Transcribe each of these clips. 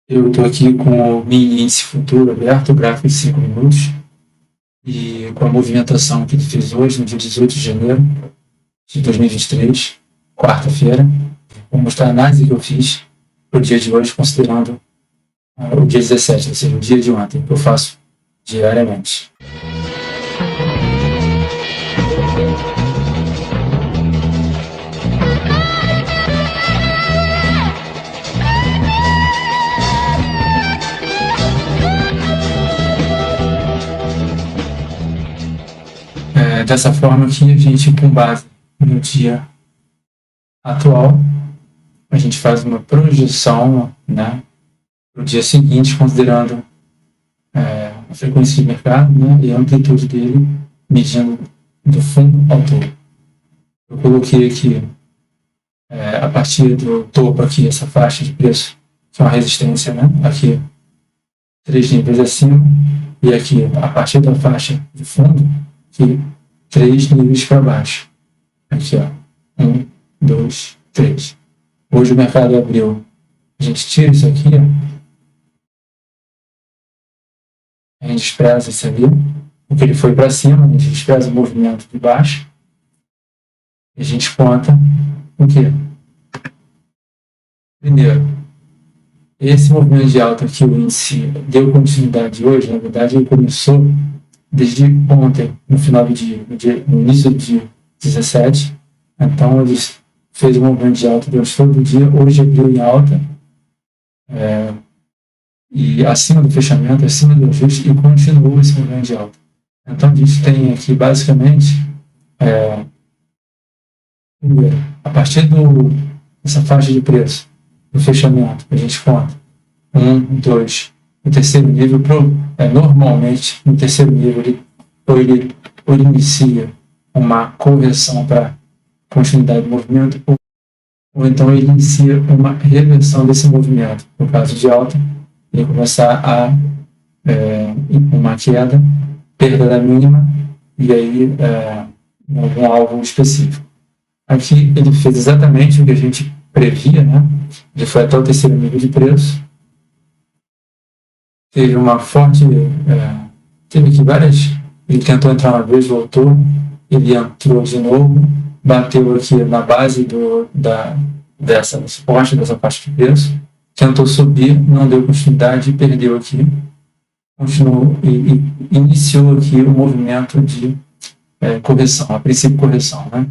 Eu estou aqui com o mini índice futuro aberto, o gráfico de 5 minutos, e com a movimentação que ele fez hoje, no dia 18 de janeiro de 2023, quarta-feira. Vou mostrar a análise que eu fiz para o dia de hoje, considerando o dia 17, ou seja, o dia de ontem, que eu faço diariamente. Dessa forma que a gente, com base no dia atual, a gente faz uma projeção, né, para o dia seguinte, considerando a frequência de mercado, né, e a amplitude dele, medindo do fundo ao topo. Eu coloquei aqui, a partir do topo aqui, essa faixa de preço, que é uma resistência, né, aqui 3 níveis acima, e aqui, a partir da faixa de fundo, aqui 3 níveis para baixo. Aqui, ó. 1, 2, 3. Hoje o mercado abriu. A gente tira isso aqui, ó. A gente despreza isso ali, porque ele foi para cima, a gente despreza o movimento de baixo. E a gente conta o quê? Primeiro, esse movimento de alta que o índice deu continuidade hoje, na verdade ele começou desde ontem, no final do dia, no início do dia 17. Então ele fez um movimento de alta durante todo o dia, hoje abriu em alta, e acima do fechamento, acima do ajuste, e continuou esse movimento de alta. Então a gente tem aqui basicamente, primeiro, a partir dessa faixa de preço, do fechamento, a gente conta 1, 2, o terceiro nível, normalmente no terceiro nível ele inicia uma correção para continuidade do movimento, ou então ele inicia uma reversão desse movimento. No caso de alta, ele começar a uma queda, perda da mínima, e aí algum alvo específico. Aqui ele fez exatamente o que a gente previa, né? Ele foi até o terceiro nível de preço, teve uma forte, teve aqui várias, ele tentou entrar uma vez, voltou, ele entrou de novo, bateu aqui na base dessa suporte, dessa faixa de preço, tentou subir, não deu continuidade, perdeu aqui, continuou e iniciou aqui o movimento de correção, a princípio correção, né?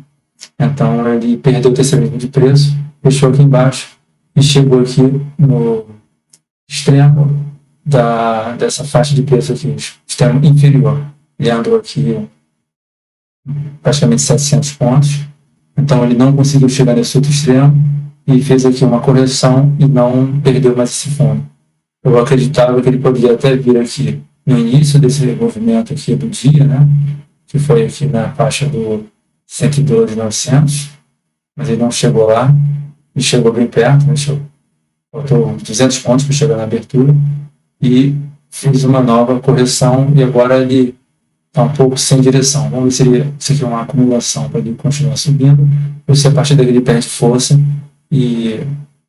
Então ele perdeu o terceiro nível de preço, fechou aqui embaixo e chegou aqui no extremo dessa faixa de preço aqui, extremo inferior. Ele andou aqui praticamente 700 pontos, então ele não conseguiu chegar nesse outro extremo e fez aqui uma correção e não perdeu mais esse fundo. Eu acreditava que ele poderia até vir aqui no início desse movimento aqui do dia, né, que foi aqui na faixa do 112.900, mas ele não chegou lá, ele chegou bem perto, né, faltou 200 pontos para chegar na abertura, e fiz uma nova correção, e agora ele está um pouco sem direção. Vamos ver se isso aqui é uma acumulação para ele continuar subindo, ou se a partir daqui ele perde força e,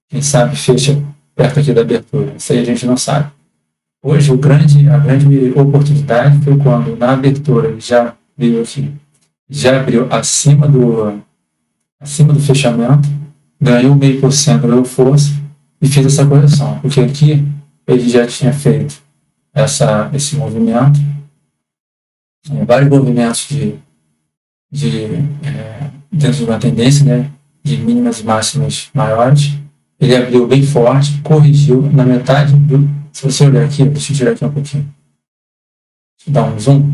quem sabe, fecha perto aqui da abertura. Isso aí a gente não sabe. Hoje, a grande oportunidade foi quando, na abertura, ele já veio aqui, já abriu acima do fechamento, ganhou 0,5%, ganhou força e fez essa correção, porque aqui ele já tinha feito esse movimento, vários movimentos dentro de uma tendência, né, de mínimas e máximas maiores. Ele abriu bem forte, corrigiu na metade se você olhar aqui, deixa eu tirar aqui um pouquinho, deixa eu dar um zoom.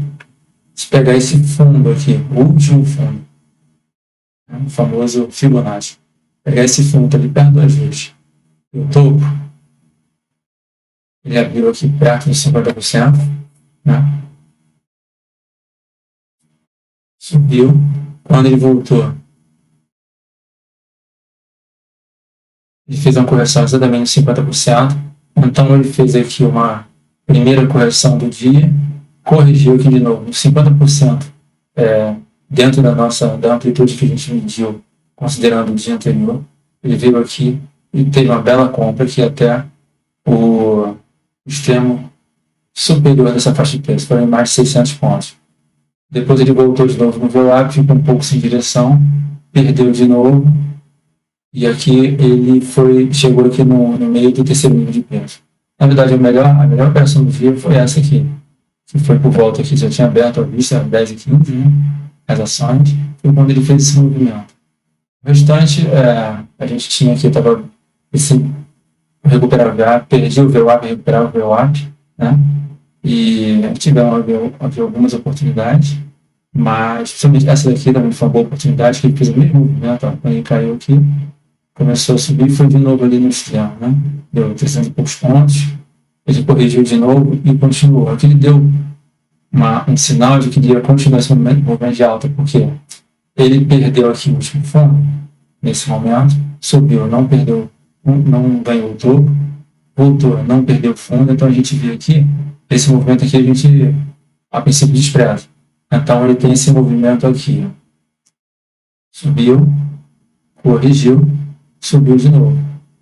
Se pegar esse fundo aqui, o último fundo, né, o famoso Fibonacci, pegar esse fundo ali perto do ajuste e o topo, ele abriu aqui perto dos 50%, né? Subiu, quando ele voltou, ele fez uma correção exatamente de 50%, então ele fez aqui uma primeira correção do dia, corrigiu aqui de novo, 50% dentro da amplitude que a gente mediu, considerando o dia anterior. Ele veio aqui e teve uma bela compra aqui até o extremo superior dessa faixa de preço, foram mais de 600 pontos. Depois ele voltou de novo no VWAP, ficou um pouco sem direção, perdeu de novo, e aqui ele chegou aqui no meio do terceiro nível de preço. Na verdade, a melhor operação do dia foi essa aqui, que foi por volta aqui, já tinha aberto a vista, 10h15, né, as ações, foi quando ele fez esse movimento. O restante, a gente tinha aqui, estava recuperar o VWAP, perdi o VWAP, recuperar o VWAP, né, e tivemos algumas oportunidades, mas principalmente essa daqui também foi uma boa oportunidade, que ele fez o mesmo movimento, quando ele caiu aqui, começou a subir e foi de novo ali no extremo, né? Deu 300 e poucos pontos, ele corrigiu de novo e continuou. Aqui ele deu um sinal de que ele ia continuar esse movimento de alta, porque ele perdeu aqui o último fundo, nesse momento, subiu, não ganhou o topo, voltou, não perdeu o fundo, então a gente vê aqui, esse movimento aqui a gente, a princípio, despreza. Então ele tem esse movimento aqui, subiu, corrigiu, subiu de novo.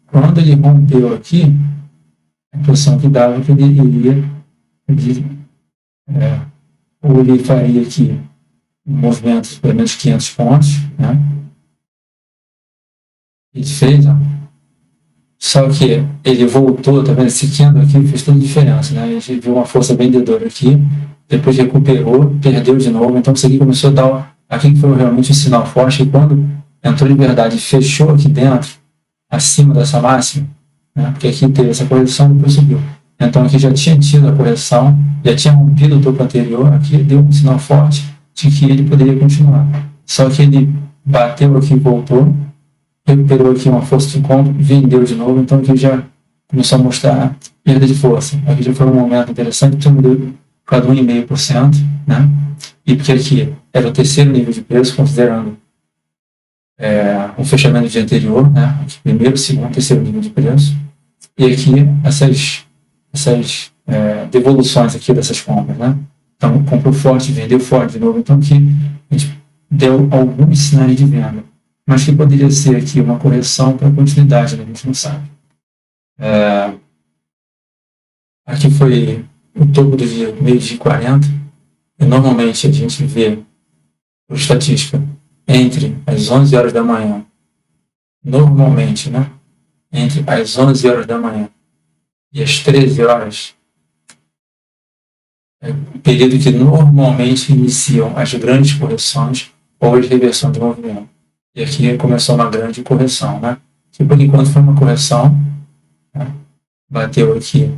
Quando ele rompeu aqui, a impressão que dava que ele iria, ou ele faria aqui um movimento de pelo menos 500 pontos, né? Ele fez, ó. Só que ele voltou, tá vendo? Esse candle aqui fez toda a diferença, né? A gente viu uma força vendedora aqui, depois recuperou, perdeu de novo, então isso aqui começou a dar, aqui foi realmente um sinal forte, e quando entrou de verdade e fechou aqui dentro, acima dessa máxima, né? Porque aqui teve essa correção e depois subiu. Então aqui já tinha tido a correção, já tinha rompido o topo anterior, aqui deu um sinal forte de que ele poderia continuar. Só que ele bateu aqui e voltou, recuperou aqui uma força de compra, vendeu de novo, então aqui já começou a mostrar perda de força. Aqui já foi um momento interessante, deu cada 1,5%, né? E porque aqui era o terceiro nível de preço, considerando o fechamento do dia anterior, né? Aqui, primeiro, segundo, terceiro nível de preço. E aqui essas devoluções aqui dessas compras, né? Então, comprou forte, vendeu forte de novo. Então, aqui a gente deu alguns sinais de venda, mas que poderia ser aqui uma correção para continuidade, né? A gente não sabe. Aqui foi o topo do dia, meio-dia e 40, e normalmente a gente vê por estatística entre as 11 horas da manhã, normalmente, né? Entre as 11 horas da manhã e as 13 horas, é o período que normalmente iniciam as grandes correções ou as reversões de movimento. E aqui começou uma grande correção, né? Que por enquanto foi uma correção, né? Bateu aqui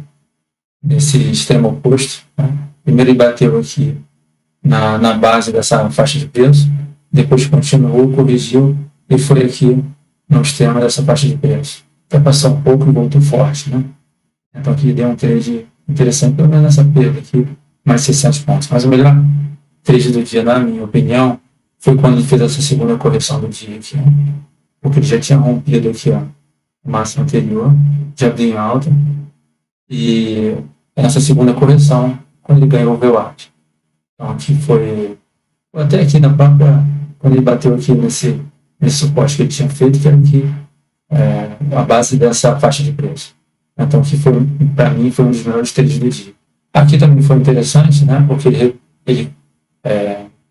nesse extremo oposto, né? Primeiro ele bateu aqui na base dessa faixa de preço, depois continuou, corrigiu e foi aqui no extremo dessa faixa de preço. Até passar um pouco e voltou forte, né? Então aqui deu um trade interessante, pelo menos nessa perda aqui, mais 600 pontos. Mas o melhor trade do dia, na minha opinião, foi quando ele fez essa segunda correção do dia aqui, né? Porque ele já tinha rompido aqui, ó, o máximo anterior, já abriu em alta, e essa segunda correção, quando ele ganhou o VWAP. Então aqui foi, até aqui na própria, quando ele bateu aqui nesse suporte que ele tinha feito, que era aqui a base dessa faixa de preço. Então aqui foi, para mim, foi um dos melhores trades do dia. Aqui também foi interessante, né? Porque ele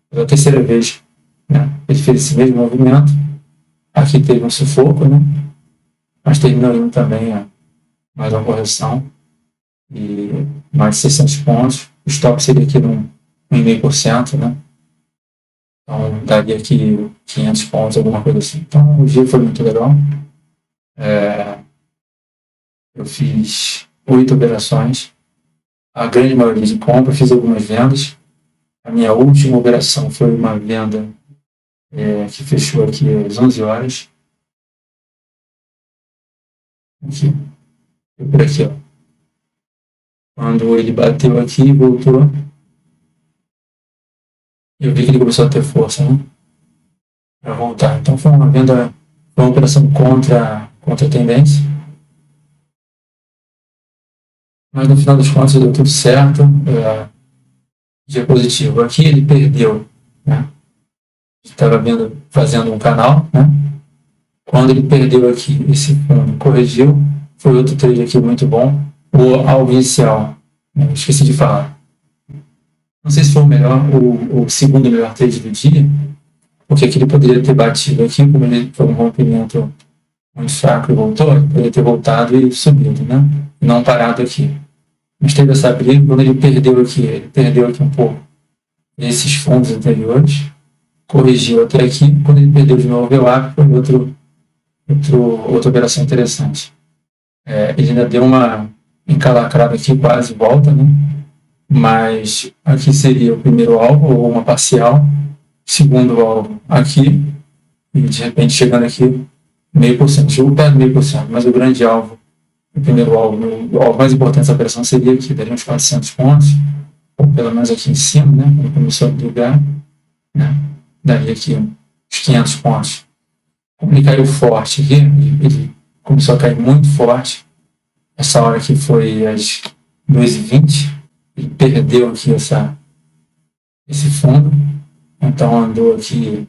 pela terceira vez, né, ele fez esse mesmo movimento. Aqui teve um sufoco, né? Mas terminou indo também mais uma correção e mais de 600 pontos. O stop seria aqui no 1,5%, né? Então daria aqui 500 pontos, alguma coisa assim. Então o dia foi muito legal. Eu fiz 8 operações, a grande maioria de compra, fiz algumas vendas. A minha última operação foi uma venda que fechou aqui às 11 horas. Aqui. Por aqui, ó. Quando ele bateu aqui e voltou, eu vi que ele começou a ter força, né? Para voltar. Então foi uma venda, foi uma operação contra a tendência. Mas no final das contas deu tudo certo. Dia positivo. Aqui ele perdeu, né? Estava fazendo um canal, né? Quando ele perdeu aqui esse fundo, corrigiu, foi outro trade aqui muito bom. O alvo inicial, esqueci de falar. Não sei se foi o melhor, o segundo melhor trade do dia, porque aqui ele poderia ter batido aqui, como ele foi um rompimento muito fraco e voltou, ele poderia ter voltado e subido, né? E não parado aqui. Mas teve essa briga, quando ele perdeu aqui um pouco esses fundos anteriores, corrigiu até aqui, quando ele perdeu de novo o VWAP, foi outra operação interessante. Ele ainda deu uma encalacrada aqui, quase volta, né? Mas aqui seria o primeiro alvo, ou uma parcial, segundo alvo aqui, e de repente chegando aqui 0,5%, chegou perto de 0,5%, mas o grande alvo, o primeiro alvo, o alvo mais importante dessa operação seria aqui, daria uns 400 pontos, ou pelo menos aqui em cima, né? Quando começou a brigar, né? Daria aqui uns 500 pontos. Como ele caiu forte aqui, ele começou a cair muito forte. Essa hora aqui foi às 2h20, ele perdeu aqui esse fundo, então andou aqui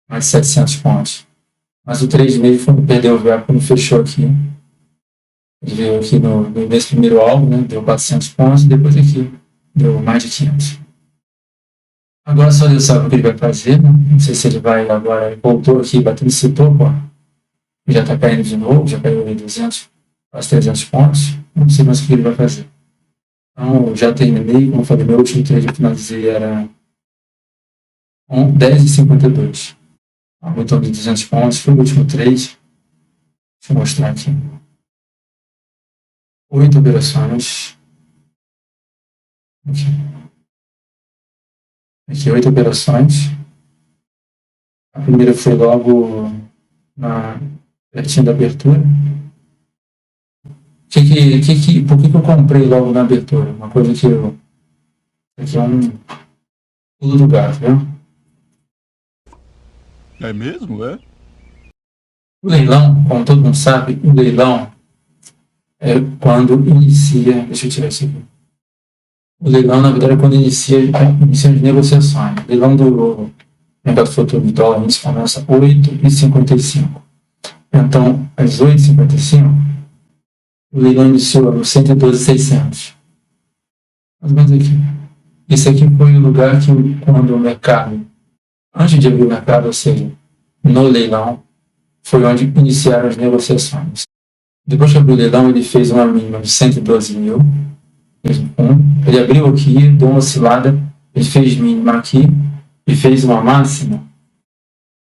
mais de 700 pontos. Mas o trade nele foi perdeu o VWAP quando fechou aqui. Ele veio aqui nesse primeiro alvo, né, deu 400 pontos, e depois aqui deu mais de 500. Agora só Deus sabe o que ele vai fazer, né? Não sei se ele vai agora, ele voltou aqui, batendo esse topo, ó. Já está caindo de novo, já caiu ali 200, quase 300 pontos, não sei mais o que ele vai fazer. Então, já terminei, como eu falei, meu último trade que eu finalizei era 10h52. Aumentou de 200 pontos, foi o último trade. Deixa eu mostrar aqui. 8 operações. Aqui 8 operações. A primeira foi logo pertinho da abertura. Por que eu comprei logo na abertura? Uma coisa que aqui é um pulo do gato, viu? É mesmo, é? O leilão, como todo mundo sabe, o leilão é quando inicia... Deixa eu tirar isso aqui. O leilão, na verdade, é quando inicia as negociações. O leilão do mercado futuro de dólar índice começa às 8h55. Então, às 8h55, o leilão iniciou no 112.600. Mais ou menos aqui. Esse aqui foi o lugar que, quando o mercado, antes de abrir o mercado, ou seja, no leilão, foi onde iniciaram as negociações. Depois que abriu o leilão, ele fez uma mínima de 112 mil. Ele abriu aqui, deu uma oscilada, ele fez mínima aqui e fez uma máxima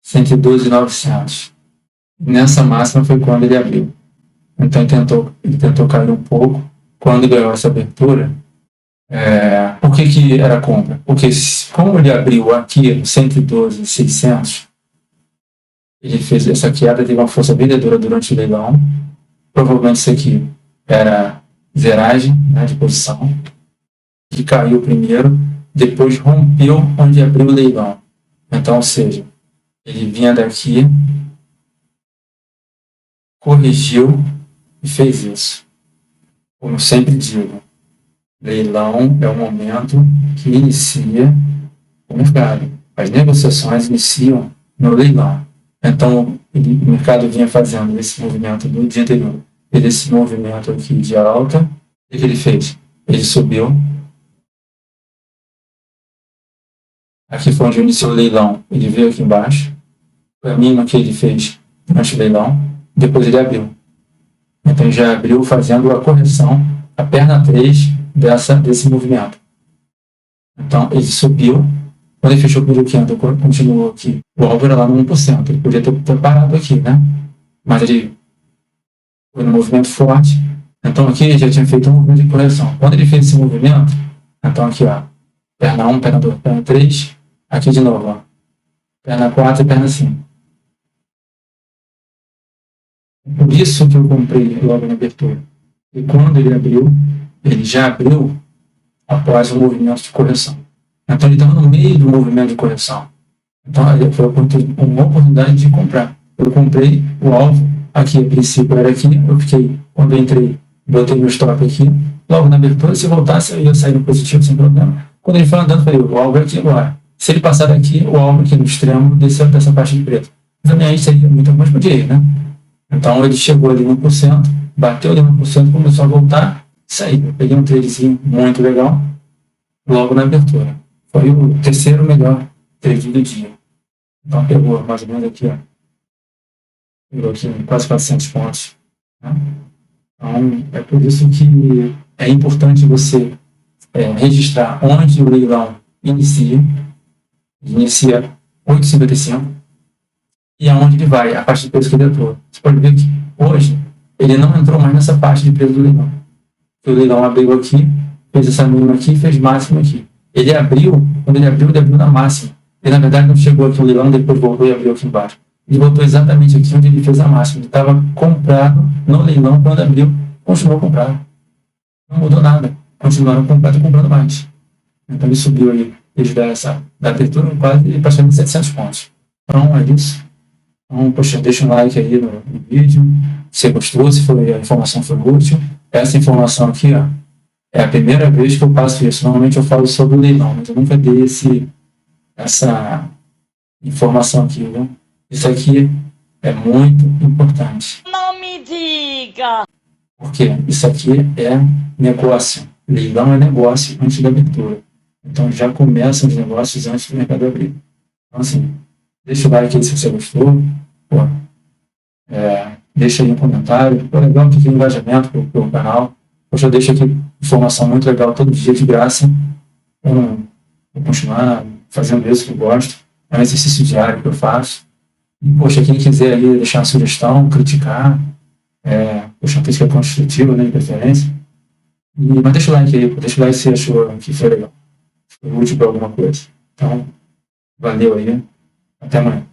112.900. Nessa máxima foi quando ele abriu. Então ele tentou cair um pouco. Quando ganhou essa abertura, por que era compra? Porque como ele abriu aqui no 112.600, ele fez essa queda, teve uma força vendedora durante o leilão. Provavelmente isso aqui era zeragem, né, de posição, que caiu primeiro, depois rompeu onde abriu o leilão. Então, ou seja, ele vinha daqui, corrigiu e fez isso. Como eu sempre digo, leilão é o momento que inicia o mercado. As negociações iniciam no leilão. Então, o mercado vinha fazendo esse movimento no dia anterior. Fez esse movimento aqui de alta. O que ele fez? Ele subiu. Aqui foi onde iniciou o leilão. Ele veio aqui embaixo. Foi a mínima que ele fez durante o leilão. Depois ele abriu. Então, já abriu fazendo a correção, a perna 3 desse movimento. Então, ele subiu. Quando ele fechou o primeiro candle, continuou aqui. O alvo era lá no 1%. Ele podia ter parado aqui, né? Mas ele foi no movimento forte. Então, aqui ele já tinha feito um movimento de correção. Quando ele fez esse movimento, então aqui, ó, perna 1, perna 2, perna 3. Aqui de novo, ó, perna 4 e perna 5. Por isso que eu comprei logo na abertura. E quando ele abriu, ele já abriu após o movimento de correção. Então ele estava no meio do movimento de correção. Então foi uma oportunidade de comprar. Eu comprei o alvo aqui, a princípio era aqui, eu fiquei, quando eu entrei, botei meu stop aqui, logo na abertura, se voltasse eu ia sair no positivo sem problema. Quando ele foi andando, eu falei, o alvo é aqui agora. Se ele passar daqui, o alvo aqui no extremo desceu dessa parte de preto. Mas a minha seria muito mais podia ir, né? Então ele chegou ali no 1%, bateu ali 1%, começou a voltar, saiu. Eu peguei um tradezinho muito legal, logo na abertura. Foi o terceiro melhor trade do dia. Então pegou mais ou menos aqui, ó. Pegou aqui quase 400 pontos. Né? Então é por isso que é importante você registrar onde o leilão inicia 8,55 e aonde ele vai, a faixa de preço que ele entrou. Você pode ver que hoje ele não entrou mais nessa faixa de preço do leilão. O leilão abriu aqui, fez essa mínima aqui, fez máximo aqui. Ele abriu, quando ele abriu na máxima. Ele, na verdade, não chegou aqui no leilão, depois voltou e abriu aqui embaixo. Ele voltou exatamente aqui onde ele fez a máxima. Ele estava comprado no leilão, quando abriu, continuou comprado. Não mudou nada. Continuaram comprando mais. Então ele subiu aí, desde da abertura, quase praticamente 700 pontos. Então é isso. Então, poxa, deixa um like aí no vídeo, se você gostou, se a informação foi útil. Essa informação aqui, ó, é a primeira vez que eu passo isso. Normalmente eu falo sobre o leilão, mas eu nunca dei essa informação aqui, viu? Isso aqui é muito importante. Não me diga! Porque isso aqui é negócio. Leilão é negócio antes da abertura. Então já começam os negócios antes do mercado abrir. Então assim, deixa o like aí se você gostou. Pô, deixa aí um comentário. Pô, legal que tem engajamento pro canal. Poxa, eu deixo aqui informação muito legal todo dia de graça. Vou continuar fazendo isso que eu gosto. É um exercício diário que eu faço. E, poxa, quem quiser aí deixar uma sugestão, criticar, poxa, uma crítica construtiva, né, de preferência. Mas deixa o like aí, deixa o like se você achou que foi legal. Foi útil para alguma coisa. Então, valeu aí. Até amanhã.